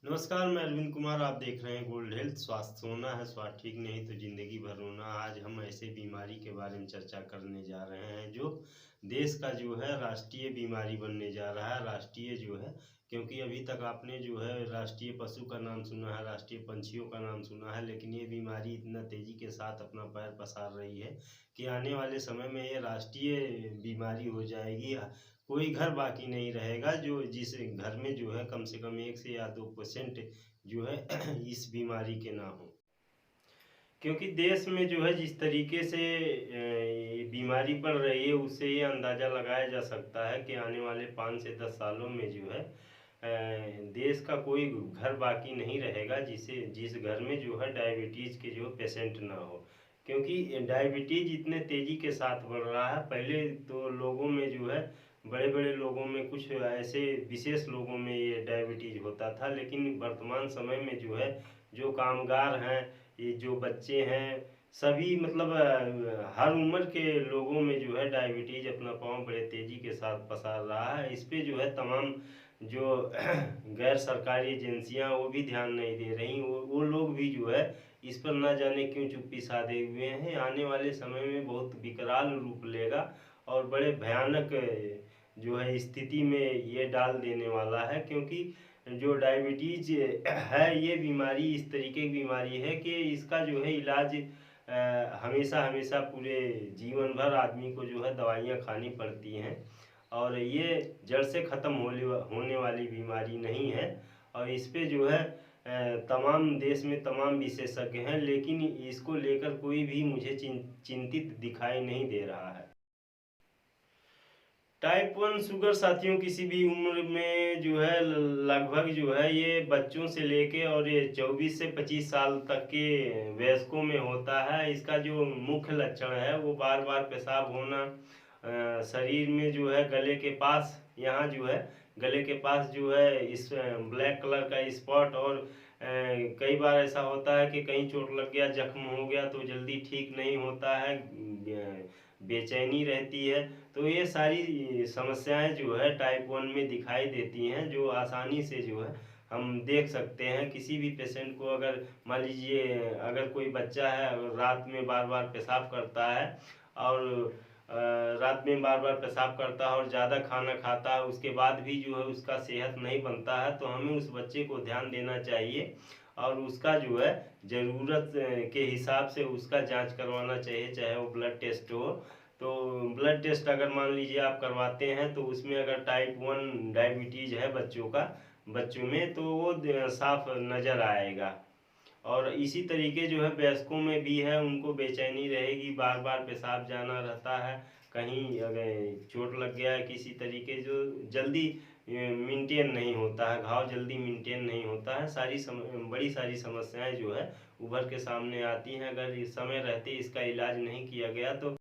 नमस्कार, मैं अरविंद कुमार। आप देख रहे हैं गोल्ड हेल्थ। स्वास्थ्य सोना है, स्वास्थ्य ठीक नहीं तो जिंदगी भर रोना। आज हम ऐसे बीमारी के बारे में चर्चा करने जा रहे हैं जो देश का जो है राष्ट्रीय बीमारी बनने जा रहा है। राष्ट्रीय जो है, क्योंकि अभी तक आपने जो है राष्ट्रीय पशु का नाम सुना है, राष्ट्रीय पंछियों का नाम सुना है, लेकिन ये बीमारी इतना तेजी के साथ अपना पैर पसार रही है कि आने वाले समय में ये राष्ट्रीय बीमारी हो जाएगी। कोई घर बाकी नहीं रहेगा जो जिस घर में जो है कम से कम 1 से या 2% जो है इस बीमारी के ना हो। क्योंकि देश में जो है जिस तरीके से ये बीमारी बढ़ रही है, उससे ये अंदाज़ा लगाया जा सकता है कि आने वाले 5 से 10 सालों में जो है देश का कोई घर बाकी नहीं रहेगा जिस घर में जो है डायबिटीज़ के जो पेशेंट ना हो। क्योंकि डायबिटीज़ इतने तेज़ी के साथ बढ़ रहा है। पहले तो लोगों में जो है बड़े बड़े लोगों में, कुछ ऐसे विशेष लोगों में ये डायबिटीज़ होता था, लेकिन वर्तमान समय में जो है जो कामगार हैं, ये जो बच्चे हैं, सभी मतलब हर उम्र के लोगों में जो है डायबिटीज़ अपना पाँव बड़े तेज़ी के साथ पसार रहा है। इस पे जो है तमाम जो गैर सरकारी एजेंसियां वो भी ध्यान नहीं दे रही। वो लोग भी जो है इस पर ना जाने क्यों चुप्पी साधे हुए हैं। आने वाले समय में बहुत विकराल रूप लेगा और बड़े भयानक जो है स्थिति में ये डाल देने वाला है। क्योंकि जो डायबिटीज है, ये बीमारी इस तरीके की बीमारी है कि इसका जो है इलाज हमेशा हमेशा पूरे जीवन भर आदमी को जो है दवाइयाँ खानी पड़ती हैं। और ये जड़ से ख़त्म होने वाली बीमारी नहीं है। और इस पे जो है तमाम देश में तमाम विशेषज्ञ हैं, लेकिन इसको लेकर कोई भी मुझे चिंतित दिखाई नहीं दे रहा है। टाइप 1 शुगर साथियों किसी भी उम्र में जो है लगभग जो है ये बच्चों से लेके और ये 24 से 25 साल तक के वयस्कों में होता है। इसका जो मुख्य लक्षण है वो बार बार पेशाब होना, शरीर में जो है गले के पास, यहाँ जो है गले के पास जो है इस ब्लैक कलर का स्पॉट, और कई बार ऐसा होता है कि कहीं चोट लग गया, जख्म हो गया तो जल्दी ठीक नहीं होता है, बेचैनी रहती है। तो ये सारी समस्याएं जो है टाइप 1 में दिखाई देती हैं, जो आसानी से जो है हम देख सकते हैं। किसी भी पेशेंट को अगर मान लीजिए अगर कोई बच्चा है, अगर रात में बार बार पेशाब करता है और रात में बार बार पेशाब करता है और ज़्यादा खाना खाता है, उसके बाद भी जो है उसका सेहत नहीं बनता है, तो हमें उस बच्चे को ध्यान देना चाहिए और उसका जो है ज़रूरत के हिसाब से उसका जांच करवाना चाहिए, चाहे वो ब्लड टेस्ट हो। तो ब्लड टेस्ट अगर मान लीजिए आप करवाते हैं तो उसमें अगर टाइप 1 डायबिटीज़ है बच्चों में, तो वो साफ नज़र आएगा। और इसी तरीके जो है वयस्कों में भी है, उनको बेचैनी रहेगी, बार बार पेशाब जाना रहता है, कहीं अगर चोट लग गया है किसी तरीके, जो जल्दी मेंटेन नहीं होता है, घाव जल्दी मेंटेन नहीं होता है। बड़ी सारी समस्याएं जो है उभर के सामने आती हैं अगर इस समय रहते इसका इलाज नहीं किया गया तो।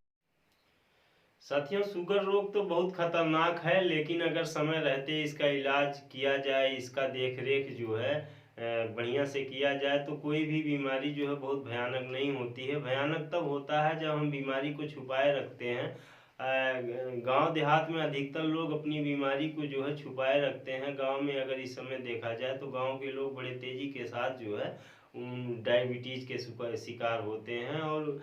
साथियों, शुगर रोग तो बहुत खतरनाक है, लेकिन अगर समय रहते इसका इलाज किया जाए, इसका देख रेख जो है बढ़िया से किया जाए, तो कोई भी बीमारी जो है बहुत भयानक नहीं होती है। भयानक तब होता है जब हम बीमारी को छुपाए रखते हैं। गांव देहात में अधिकतर लोग अपनी बीमारी को जो है छुपाए रखते हैं। गांव में अगर इस समय देखा जाए तो गांव के लोग बड़े तेजी के साथ जो है डायबिटीज के शिकार होते हैं, और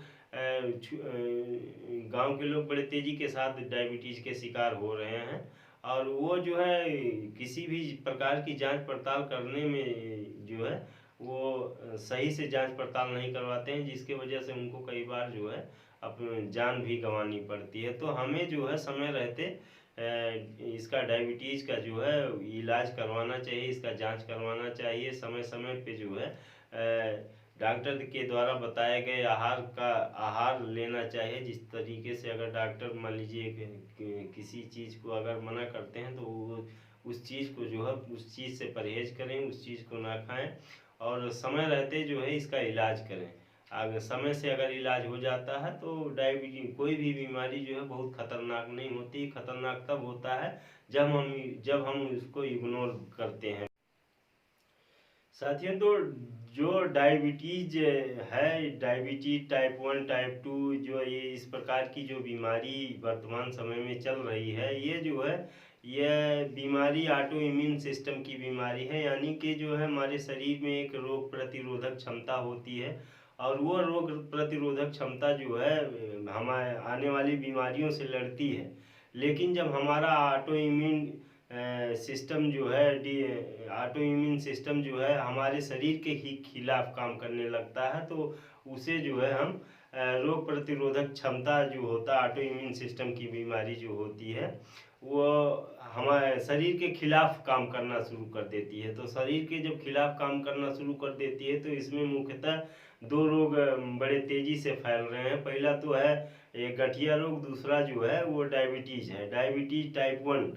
गांव के लोग बड़े तेजी के साथ डायबिटीज के शिकार हो रहे हैं। और वो जो है किसी भी प्रकार की जांच पड़ताल करने में जो है वो सही से जांच पड़ताल नहीं करवाते हैं, जिसके वजह से उनको कई बार जो है अपनी जान भी गंवानी पड़ती है। तो हमें जो है समय रहते इसका डायबिटीज़ का जो है इलाज करवाना चाहिए, इसका जांच करवाना चाहिए। समय समय पे जो है डॉक्टर के द्वारा बताए गए आहार लेना चाहिए। जिस तरीके से अगर डॉक्टर मान लीजिए किसी चीज़ को अगर मना करते हैं तो वो उस चीज़ को जो है उस चीज़ से परहेज करें, उस चीज़ को ना खाएं, और समय रहते जो है इसका इलाज करें। अगर समय से अगर इलाज हो जाता है तो डायबिटीज कोई भी बीमारी जो है बहुत खतरनाक नहीं होती। खतरनाक तब होता है जब हम उसको इग्नोर करते हैं। साथियों, तो जो डायबिटीज है, डायबिटीज टाइप 1 टाइप 2, जो ये इस प्रकार की जो बीमारी वर्तमान समय में चल रही है, ये जो है यह बीमारी ऑटो इम्यून सिस्टम की बीमारी है, यानी कि जो है हमारे शरीर में एक रोग प्रतिरोधक क्षमता होती है, और वो रोग प्रतिरोधक क्षमता जो है हमारे आने वाली बीमारियों से लड़ती है। लेकिन जब हमारा ऑटो इम्यून सिस्टम जो है ऑटो इम्यून सिस्टम जो है हमारे शरीर के ही खिलाफ काम करने लगता है, तो उसे जो है हम रोग प्रतिरोधक क्षमता जो होता है, ऑटो इम्यून सिस्टम की बीमारी जो होती है वो हमारे शरीर के खिलाफ काम करना शुरू कर देती है। तो शरीर के जब खिलाफ काम करना शुरू कर देती है तो इसमें मुख्यतः दो रोग बड़े तेजी से फैल रहे हैं। पहला तो है ये गठिया रोग, दूसरा जो है वो डायबिटीज है। डायबिटीज टाइप 1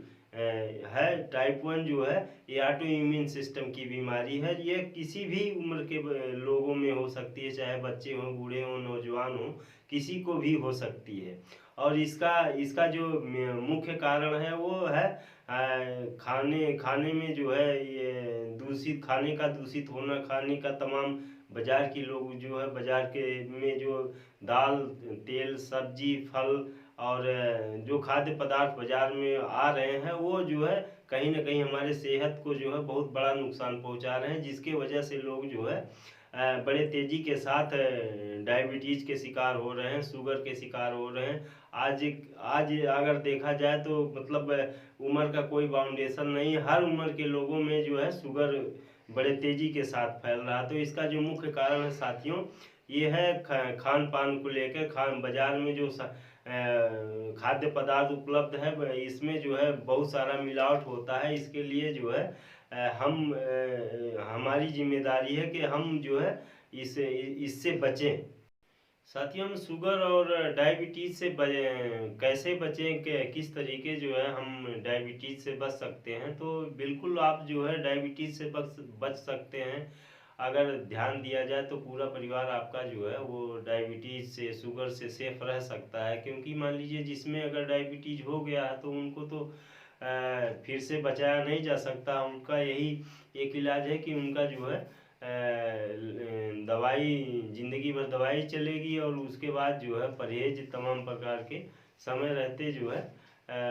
है। टाइप 1 जो है ये ऑटो इम्यून सिस्टम की बीमारी है। ये किसी भी उम्र के लोगों में हो सकती है, चाहे बच्चे हों, बूढ़े हों, नौजवान हों, किसी को भी हो सकती है। और इसका इसका जो मुख्य कारण है वो है खाने खाने में जो है ये दूषित खाने का दूषित होना, खाने का तमाम बाजार की लोग जो है बाजार के में जो दाल, तेल, सब्जी, फल और जो खाद्य पदार्थ बाजार में आ रहे हैं वो जो है कहीं ना कहीं हमारे सेहत को जो है बहुत बड़ा नुकसान पहुंचा रहे हैं, जिसके वजह से लोग जो है बड़े तेजी के साथ डायबिटीज के शिकार हो रहे हैं, शुगर के शिकार हो रहे हैं। आज आज अगर देखा जाए तो मतलब उम्र का कोई बाउंडेशन नहीं, हर उम्र के लोगों में जो है शुगर बड़े तेजी के साथ फैल रहा है। तो इसका जो मुख्य कारण है साथियों ये है खान पान को लेकर। खान बाजार में जो खाद्य पदार्थ उपलब्ध है इसमें जो है बहुत सारा मिलावट होता है। इसके लिए जो है हमारी जिम्मेदारी है कि हम जो है इससे बचें। साथियों, हम शुगर और डायबिटीज से कैसे बचें, कि किस तरीके जो है हम डायबिटीज से बच सकते हैं। तो बिल्कुल आप जो है डायबिटीज से बच सकते हैं। अगर ध्यान दिया जाए तो पूरा परिवार आपका जो है वो डायबिटीज से, शुगर से सेफ रह सकता है। क्योंकि मान लीजिए जिसमें अगर डायबिटीज हो गया है तो उनको तो फिर से बचाया नहीं जा सकता। उनका यही एक इलाज है कि उनका जो है दवाई, जिंदगी भर दवाई चलेगी, और उसके बाद जो है परहेज तमाम प्रकार के समय रहते जो है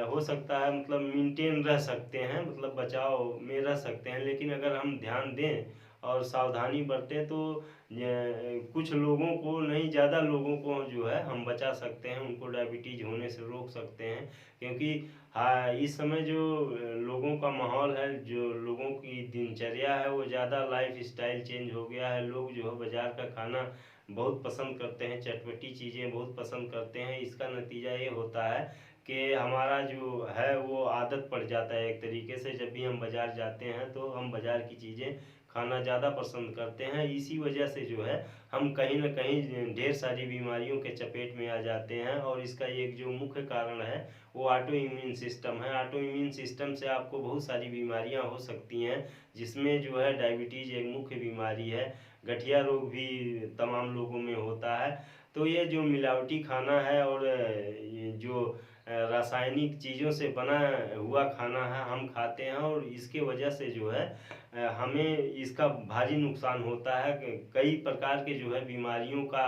हो सकता है, मतलब मेंटेन रह सकते हैं, मतलब बचाव में रह सकते हैं। लेकिन अगर हम ध्यान दें और सावधानी बरतें तो कुछ लोगों को नहीं, ज़्यादा लोगों को जो है हम बचा सकते हैं, उनको डायबिटीज होने से रोक सकते हैं। क्योंकि हाँ, इस समय जो लोगों का माहौल है, जो लोगों की दिनचर्या है, वो ज़्यादा लाइफ स्टाइल चेंज हो गया है। लोग जो है बाजार का खाना बहुत पसंद करते हैं, चटपटी चीज़ें बहुत पसंद करते हैं। इसका नतीजा ये होता है कि हमारा जो है वो आदत पड़ जाता है एक तरीके से। जब भी हम बाज़ार जाते हैं तो हम बाज़ार की चीज़ें खाना ज़्यादा पसंद करते हैं। इसी वजह से जो है हम कहीं ना कहीं ढेर सारी बीमारियों के चपेट में आ जाते हैं। और इसका एक जो मुख्य कारण है वो ऑटो इम्यून सिस्टम है। ऑटो इम्यून सिस्टम से आपको बहुत सारी बीमारियां हो सकती हैं, जिसमें जो है डायबिटीज एक मुख्य बीमारी है। गठिया रोग भी तमाम लोगों में होता है। तो ये जो मिलावटी खाना है और ये जो रासायनिक चीज़ों से बना हुआ खाना है हम खाते हैं, और इसके वजह से जो है हमें इसका भारी नुकसान होता है। कई प्रकार के जो है बीमारियों का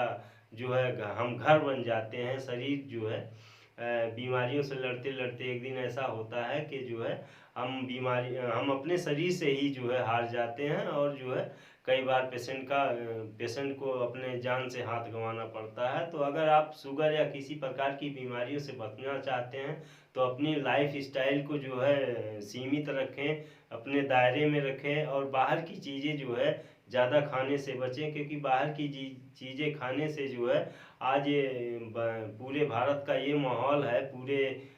जो है हम घर बन जाते हैं। शरीर जो है बीमारियों से लड़ते लड़ते एक दिन ऐसा होता है कि जो है हम अपने शरीर से ही जो है हार जाते हैं, और जो है कई बार पेशेंट को अपने जान से हाथ गंवाना पड़ता है। तो अगर आप शुगर या किसी प्रकार की बीमारियों से बचना चाहते हैं तो अपनी लाइफ स्टाइल को जो है सीमित रखें, अपने दायरे में रखें, और बाहर की चीज़ें जो है ज़्यादा खाने से बचें। क्योंकि बाहर की चीज़ें खाने से जो है आज ये पूरे भारत का ये माहौल है, पूरे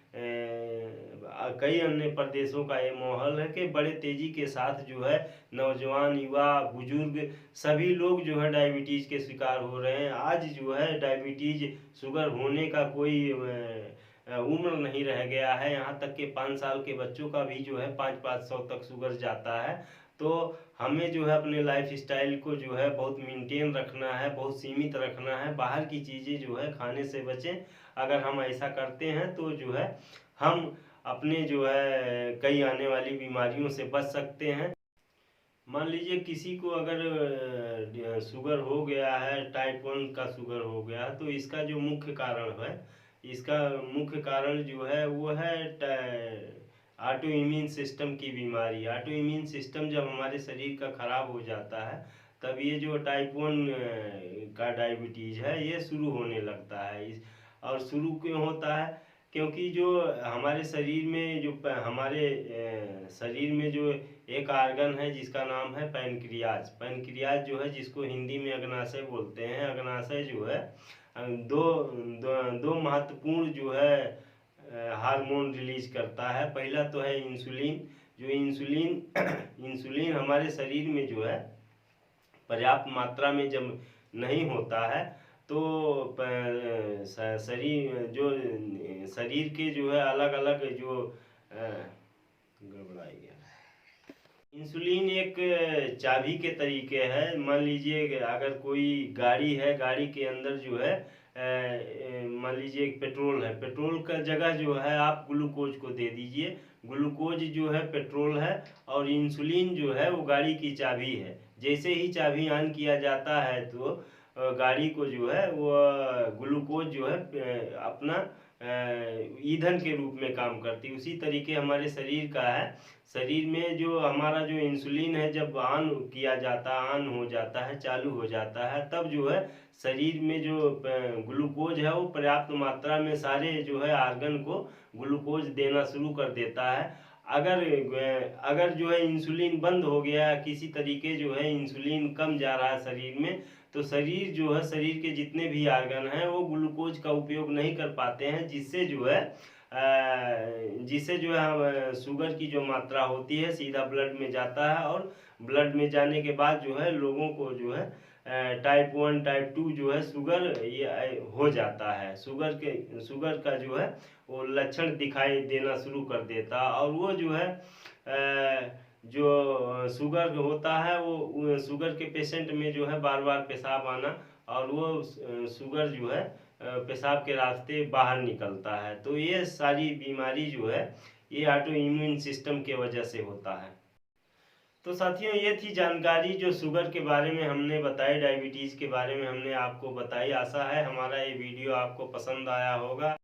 कई अन्य प्रदेशों का ये माहौल है कि बड़े तेजी के साथ जो है नौजवान, युवा, बुजुर्ग सभी लोग जो है डायबिटीज के शिकार हो रहे हैं। आज जो है डायबिटीज, शुगर होने का कोई उम्र नहीं रह गया है। यहाँ तक कि 5 साल के बच्चों का भी जो है 500 तक शुगर जाता है। तो हमें जो है अपने लाइफ स्टाइल को जो है बहुत मेंटेन रखना है, बहुत सीमित रखना है। बाहर की चीज़ें जो है खाने से बचें। अगर हम ऐसा करते हैं तो जो है हम अपने जो है कई आने वाली बीमारियों से बच सकते हैं। मान लीजिए किसी को अगर शुगर हो गया है, टाइप 1 का शुगर हो गया है, तो इसका जो मुख्य कारण है, इसका मुख्य कारण जो है वो है ऑटो इम्यून सिस्टम की बीमारी। ऑटो इम्यून सिस्टम जब हमारे शरीर का खराब हो जाता है तब ये जो टाइप 1 का डायबिटीज़ है ये शुरू होने लगता है। और शुरू क्यों होता है? क्योंकि जो हमारे शरीर में जो हमारे शरीर में जो एक आर्गन है जिसका नाम है पैनक्रियाज। पैनक्रियाज जो है जिसको हिंदी में अग्नाशय बोलते हैं। अग्नाशय जो है दो दो महत्वपूर्ण जो है हार्मोन रिलीज करता है। पहला तो है इंसुलिन। जो इंसुलिन इंसुलिन हमारे शरीर में जो है पर्याप्त मात्रा में जब नहीं होता है तो शरीर के जो है अलग अलग जो गड़बड़ाई गया। इंसुलिन एक चाबी के तरीके है। मान लीजिए अगर कोई गाड़ी है, गाड़ी के अंदर जो है मान लीजिए पेट्रोल है, पेट्रोल का जगह जो है आप ग्लूकोज को दे दीजिए। ग्लूकोज जो है पेट्रोल है और इंसुलिन जो है वो गाड़ी की चाबी है। जैसे ही चाबी ऑन किया जाता है तो गाड़ी को जो है वो ग्लूकोज जो है अपना ईंधन के रूप में काम करती है। उसी तरीके हमारे शरीर का है। शरीर में जो हमारा जो इंसुलिन है जब ऑन किया जाता है, ऑन हो जाता है, चालू हो जाता है, तब जो है शरीर में जो ग्लूकोज है वो पर्याप्त मात्रा में सारे जो है आर्गन को ग्लूकोज देना शुरू कर देता है। अगर जो है इंसुलिन बंद हो गया, किसी तरीके जो है इंसुलिन कम जा रहा है शरीर में, तो शरीर जो है शरीर के जितने भी आर्गन हैं वो ग्लूकोज का उपयोग नहीं कर पाते हैं, जिससे जो है शुगर की जो मात्रा होती है सीधा ब्लड में जाता है। और ब्लड में जाने के बाद जो है लोगों को जो है टाइप 1 टाइप 2 जो है शुगर ये हो जाता है। शुगर का जो है वो लक्षण दिखाई देना शुरू कर देता है। और वो जो है जो शुगर होता है वो शुगर के पेशेंट में जो है बार बार पेशाब आना, और वो शुगर जो है पेशाब के रास्ते बाहर निकलता है। तो ये सारी बीमारी जो है ये ऑटो इम्यून सिस्टम के वजह से होता है। तो साथियों ये थी जानकारी जो शुगर के बारे में हमने बताई, डायबिटीज़ के बारे में हमने आपको बताई। आशा है हमारा ये वीडियो आपको पसंद आया होगा।